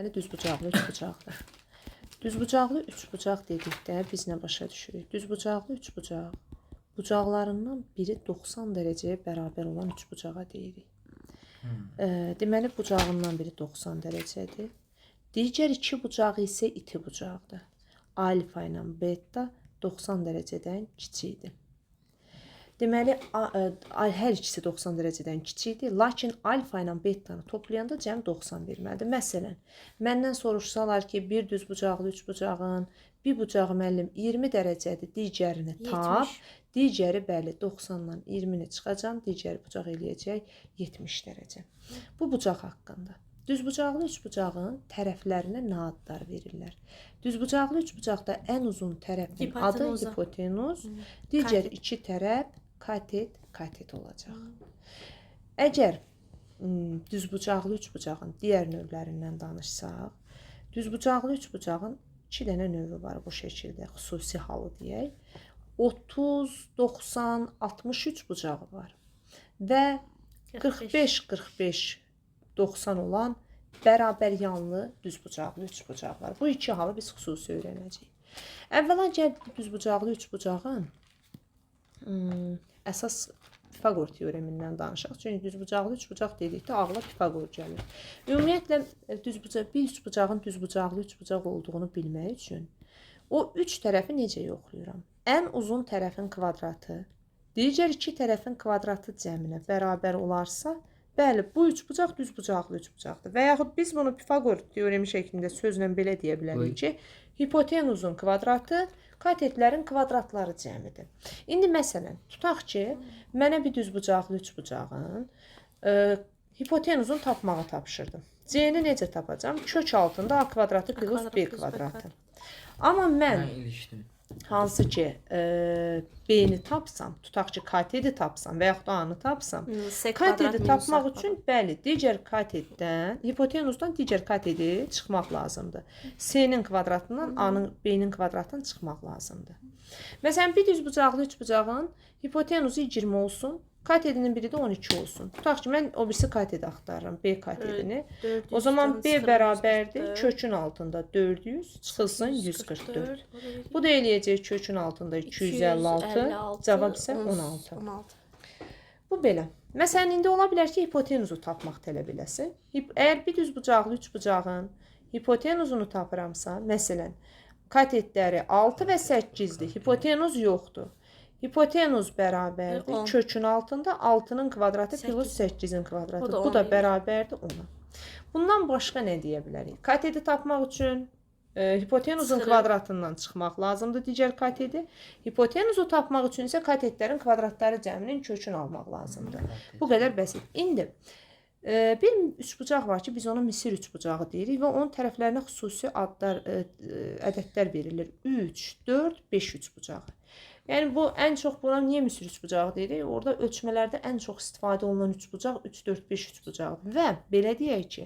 Yəni düzbucaqlı üçbucaqdır. Düzbucaqlı üçbucaq dedikdə biz nə başa düşürük? Düzbucaqlı üçbucaq bucaqlarından biri 90 dərəcəyə bərabər olan üçbucağa deyirik. Deməli bucağından biri 90 dərəcədir. Digər iki bucağı isə iti bucaqdır. Alfa ilə beta 90 dərəcədən kiçikdir. Deməli, hər ikisi 90 dərəcədən kiçikdir, lakin alfa ilə betanı toplayanda cəm 90 verməlidir. Məsələn, məndən soruşsalar ki, bir düzbucaqlı üçbucağın bir bucağı müəllim 20 dərəcədir, digərini tap, digəri bəli 90-dan 20-ni çıxacam, digəri bucaq eləyəcək 70 dərəcə. Bu bucaq haqqında. Düzbucaqlı üçbucağın tərəflərinə nə adlar verirlər? Düzbucaqlı üçbucaqda ən uzun tərəfin adı hipotenuz, digər iki tərəf katet olacaq. Əgər düzbucaqlı üçbucağın digər növlərindən danışsaq, düzbucaqlı üçbucağın 2 dənə növü var bu şəkildə, xüsusi halı deyək. 30, 90, 60 üçbucağı var və 45, 45, 90 olan bərabər yanlı düzbucaqlı üçbucaq var. Bu iki halı biz xüsusi öyrənəcəyik. Əvvəla gəl düzbucaqlı üçbucağın əsas Pifaqor teoremindən danışaq. Çünki düzbucaqlı üçbucaq dedikdə ağla Pifaqor gəlir. Ümumiyyətlə bir üçbucağın düzbucaqlı üçbucaq olduğunu bilmək üçün o üç tərəfi necə yoxlayıram? Ən uzun tərəfin kvadratı digər iki tərəfin kvadratı cəminə bərabər olarsa, bəli, bu üçbucaq düzbucaqlı üçbucaqdır. Və yaxud biz bunu Pifaqor teoremi şəklində sözlə belə deyə bilərik ki, hipotenuzun kvadratı katetlərin kvadratları cəmidir. İndi məsələn, tutaq ki, mənə bir düzbucaqlı üçbucağın hipotenuzun tapmağı tapşırdım. C-ni necə tapacam? Kök altında A kvadratı plus B kvadratı. Amma mən hansı ki B-ni tapsam, tutaq ki katedi tapsam və yaxud da A-nı tapsam, katedi tapmaq üçün bəli, digər katetdən, hipotenuzdan digər katedi çıxmaq lazımdır. C-nin kvadratından B-nin kvadratından çıxmaq lazımdır. Məsələn, bir düzbucaqlı üçbucağın hipotenuzu 20 olsun, katedinin biri də 12 olsun. Tutaq ki, mən o birisi katedi axtarıram, B katedini. O zaman B bərabərdir, kökün altında 400, çıxılsın 144. Bu da eləyəcək kökün altında 256, cavab isə 16. Bu belə. Məsələn, indi ola bilər ki, hipotenuzu tapmaq tələb eləsin. Əgər bir düzbucaqlı üçbucağın hipotenuzunu tapıramsa, məsələn, katetləri 6 və 8-dir, hipotenuz yoxdur. Hipotenuz bərabərdir, kökün altında 6-nın kvadratı plus 8-in kvadratı. Bu da bərabərdir 10-a. Bundan başqa nə deyə bilərik? Katedi tapmaq üçün hipotenuzun kvadratından çıxmaq lazımdır, digər katedi. Hipotenuzu tapmaq üçün isə katetlərin kvadratları cəminin kökünü almaq lazımdır. Bu qədər bəsit. İndi bir üçbucaq var ki, biz ona Misir üçbucağı deyirik və onun tərəflərinə xüsusi adlar, ədədlər verilir. 3, 4, 5 üçbucağı. Yəni bu ən çox buna niyə Misir üçbucağı deyirik? Orada ölçmələrdə ən çox istifadə olunan üçbucaq 3, 4, 5 üçbucaqdır. Və belə deyək ki,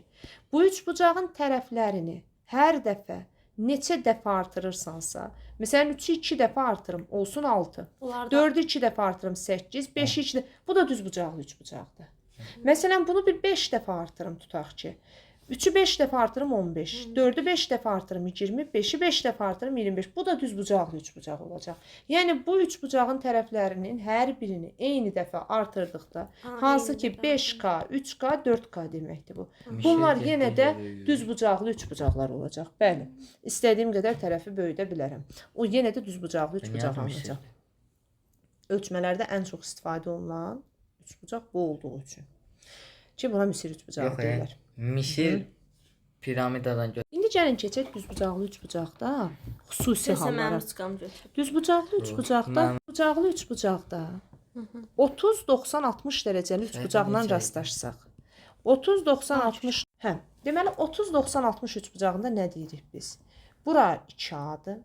bu üçbucağın tərəflərini hər dəfə neçə dəfə artırırsansa, məsələn 3-ü 2 dəfə artırım, olsun 6. 4-ü 2 dəfə artırım 8, 5-i 2 dəfə. Bu da düzbucaqlı üçbucaqdır. Məsələn bunu bir 5 dəfə artırım tutaq ki. 3-ü 5 dəfə artırım 15, 4-ü 5 dəfə artırım 20, 5-i 5 dəfə artırım 25. Bu da düzbucaqlı üçbucaq olacaq. Yəni bu üçbucağın tərəflərinin hər birini eyni dəfə artırdıqda, hansı ki 5K, 3K, 4K deməkdir bu. Bunlar yenə də düzbucaqlı üçbucaqlar olacaq. Bəli, istədiyim qədər tərəfi böyüdə bilərəm. O yenə də düzbucaqlı üçbucaq olacaq. Ölçmələrdə ən çox istifadə olunan üçbucaq bu olduğu üçün. Ki buna Misir üçbucağı deyirlər. Misir piramidadan götür. İndi gəlin keçək düzbucaqlı üçbucaqda xüsusi hallara. Düzbucaqlı üçbucaqda 30, 90, 60 dərəcəli üçbucaqla rastlaşsaq. 30, 90, 60. Deməli 30, 90, 60 üçbucağında nə deyirik biz? Bura 2A'dır.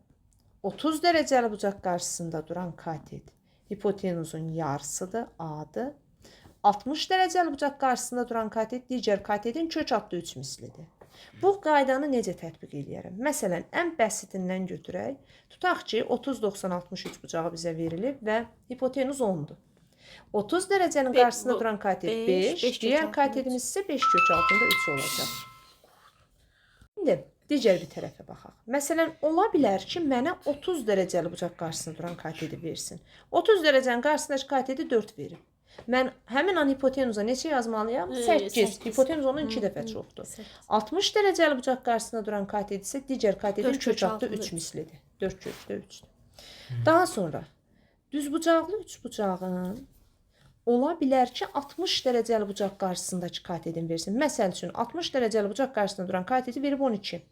30 dərəcəli bucaq qarşısında duran katet hipotenuzun yarısıdır, A'dır. 60 dərəcəli bucaq qarşısında duran katet digər katetin kök adlı 3 mislidir. Bu qaydanı necə tətbiq edərəm? Məsələn, ən bəsitindən götürək. Tutaq ki, 30, 90, 60 üçbucağı bizə verilib və hipotenuz 10-dur. 30 dərəcənin qarşısında duran katet 5, digər katetimiz isə 5 kök altında 3 olacaq. İndi digər bir tərəfə baxaq. Məsələn, ola bilər ki, mənə 30 dərəcəli bucaq qarşısında duran kateti versin. 30 dərəcənin qarşısındakı kateti 4 verib. Mən həmin an hipotenuza neçə yazmalıyam? 8. Hipotenuz onun 2 dəfə çoxdur. 60 dərəcəli bucaq qarşısında duran katet isə digər katetin köçatda 3 mislidir. 4 köçdə 3-dür. Daha sonra düzbucaqlı üçbucağın ola bilər ki, 60 dərəcəli bucaq qarşısındakı katetin versin. Məsəl üçün 60 dərəcəli bucaq qarşısında duran kateti verib 12.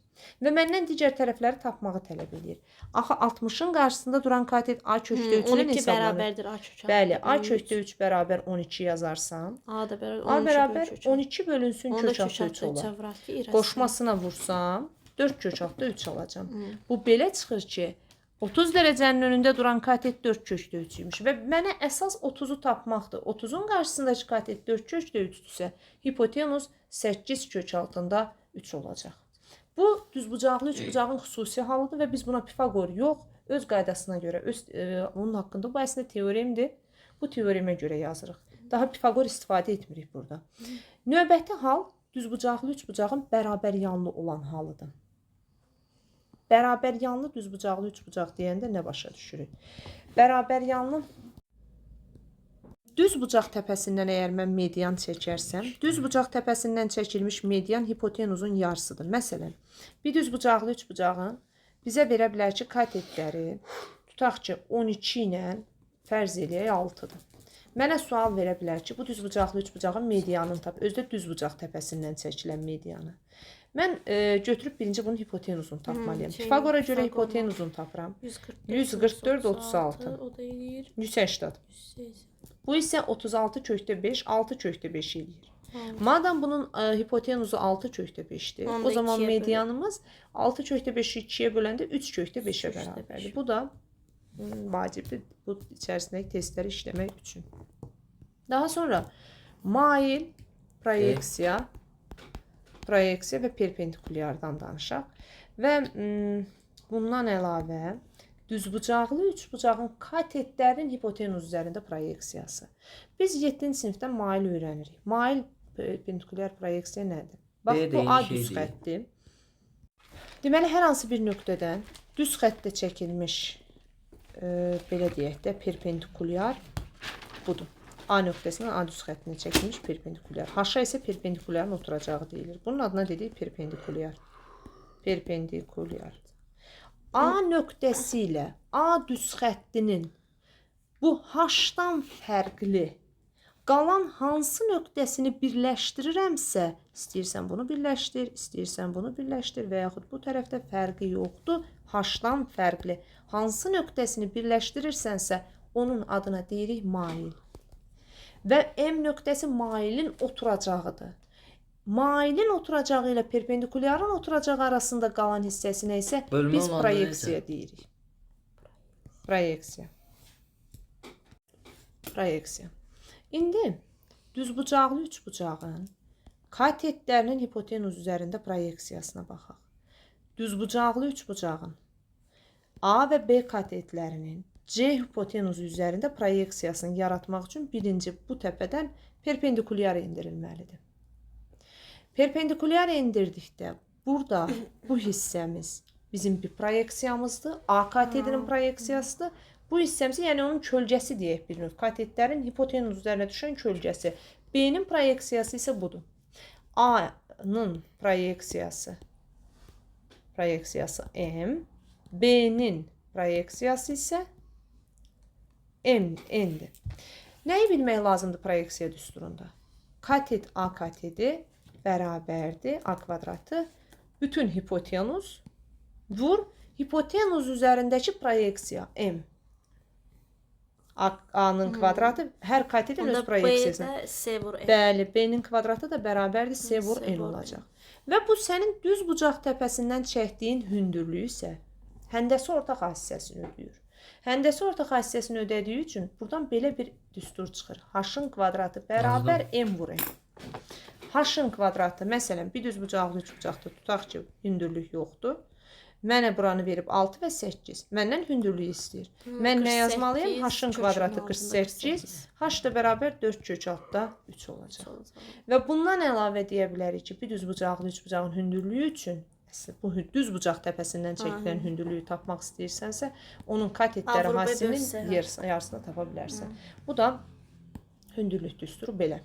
Və məndən digər tərəfləri tapmağı tələb edir. Axı 60-ın qarşısında duran katet A kökdə 3-lə 12 bərabərdir A kökə. Bəli, A kökdə 3 bərabər 12 yazarsan, A da A bərabər 12 bölünsün köçatda 3 olar. olar. Qoşmasına vursam 4 köçatda 3 alacam. Bu belə çıxır ki, 30 dərəcənin önündə duran katet 4 kökdə 3 imiş və mənə əsas 30-u tapmaqdır. 30-un qarşısındakı katet 4 kökdə 3-dürsə, hipotenuz 8 kök altında 3 olacaq. Bu düzbucaqlı üçbucağın xüsusi halıdır və biz buna Pifaqor yox, öz qaydasına görə, onun haqqında bu əslində teoremdir. Bu teoremə görə yazırıq. Daha Pifaqor istifadə etmirik burada. Növbəti hal düzbucaqlı üçbucağın bərabər yanlı olan halıdır. Bərabər yanlı düzbucaqlı üçbucaq deyəndə nə başa düşürük? Bərabər yanlı düz bucaq təpəsindən əgər mən median çəkərsəm, düz bucaq təpəsindən çəkilmiş median hipotenuzun yarısıdır. Məsələn, bir düz bucaqlı üçbucağın bizə verə bilər ki, katetləri tutaq ki, 12 ilə fərz eləyək 6-dır. Mənə sual verə bilər ki, bu düz bucaqlı üçbucağın medianını tap. Özdə düz bucaq təpəsindən çəkilən medianı. Mən götürüb birinci bunun hipotenuzunu tapmalıyam. Pifaqora görə hipotenuzunu tapıram. 144, 36. O da eləyir. 180. Bu isə 36 kökdə 5, 6 kökdə 5 eləyir. Madam bunun hipotenuzu 6 kökdə 5-dir, o zaman medianımız 6 kökdə 5-i 2-yə böləndə 3 kökdə 5-ə bərabərdir. Bu da vacibdir bu içərisindəki testləri işləmək üçün. Daha sonra mail, proyeksiya və perpendikulyardan danışaq. Və bundan əlavə düzbucaqlı üçbucağın katetlərin hipotenuz üzərində proyeksiyası. Biz 7-ci sinifdə mail öyrənirik. Mail perpendikulyar proyeksiya nədir? Bax, bu A düz xətdir. Deməli, hər hansı bir nöqtədən düz xəttdə çəkilmiş, belə deyək də, perpendikulyar budur. A nöqtəsindən A düz xəttinə çəkilmiş perpendikulyar. H-a isə perpendikulyarın oturacağı deyilir. Bunun adına dedik perpendikulyar. Perpendikulyar. A nöqtəsi ilə A düz xəttinin bu H-dan fərqli qalan hansı nöqtəsini birləşdirirəmsə, istəyirsən bunu birləşdir, istəyirsən bunu birləşdir və yaxud bu tərəfdə fərqi yoxdur, H-dan fərqli hansı nöqtəsini birləşdirirsənsə, onun adına deyirik mail. Və M nöqtəsi mailin oturacağıdır. Mailin oturacağı ilə perpendikulyarın oturacağı arasında qalan hissəsinə isə biz proyeksiya deyirik. Proyeksiya. İndi düzbucaqlı üçbucağın katetlərinin hipotenuz üzərində proyeksiyasına baxaq. Düzbucaqlı üçbucağın A və B katetlərinin C hipotenuzu üzərində proyeksiyasını yaratmaq üçün birinci bu təpədən perpendikulyar endirilməlidir. Perpendikulyar endirdikdə burada bu hissəmiz bizim bir proyeksiyamızdır. A katetinin proyeksiyasıdır. Bu hissəmiz, yəni onun kölgəsi deyək bir növ. Katetlərin hipotenuz üzərinə düşən kölgəsi. B-nin proyeksiyası isə budur. A-nın proyeksiyası M, B-nin proyeksiyası isə N-dir. Nəyi bilmək lazımdır proyeksiya düsturunda? Katet A kateti bərabərdir A kvadratı bütün hipotenuz vur hipotenuz üzərindəki proyeksiya M. A-nın kvadratı hər katetin öz proyeksiyası. B-də S vur N. Bəli, B-nin kvadratı da bərabərdir S vur N olacaq. Və bu sənin düz bucaq təpəsindən çəkdiyin hündürlüyü isə həndəsi ortaq hissəsini ödəyir. Həndəsi ortaq hissəsini ödədiyi üçün buradan belə bir düstur çıxır. H-ın kvadratı bərabər M vur N. H-ın kvadratı, məsələn, bir düz bucaqlı üçbucaqda tutaq ki, hündürlük yoxdur. Mənə buranı verib 6 və 8. Məndən hündürlüyü istəyir. Mən nə yazmalıyım? H-ın kvadratı 48. H da bərabər 4 kök altda 3 olacaq. Və bundan əlavə deyə bilərik ki, bir düz bucaqlı üçbucağın hündürlüyü üçün bu düz bucaq təpəsindən çəkilən hündürlüyü tapmaq istəyirsənsə, onun katetləri Avropa hassinin göstərər. yarısını tapa bilərsən. Bu da hündürlük düsturu belə.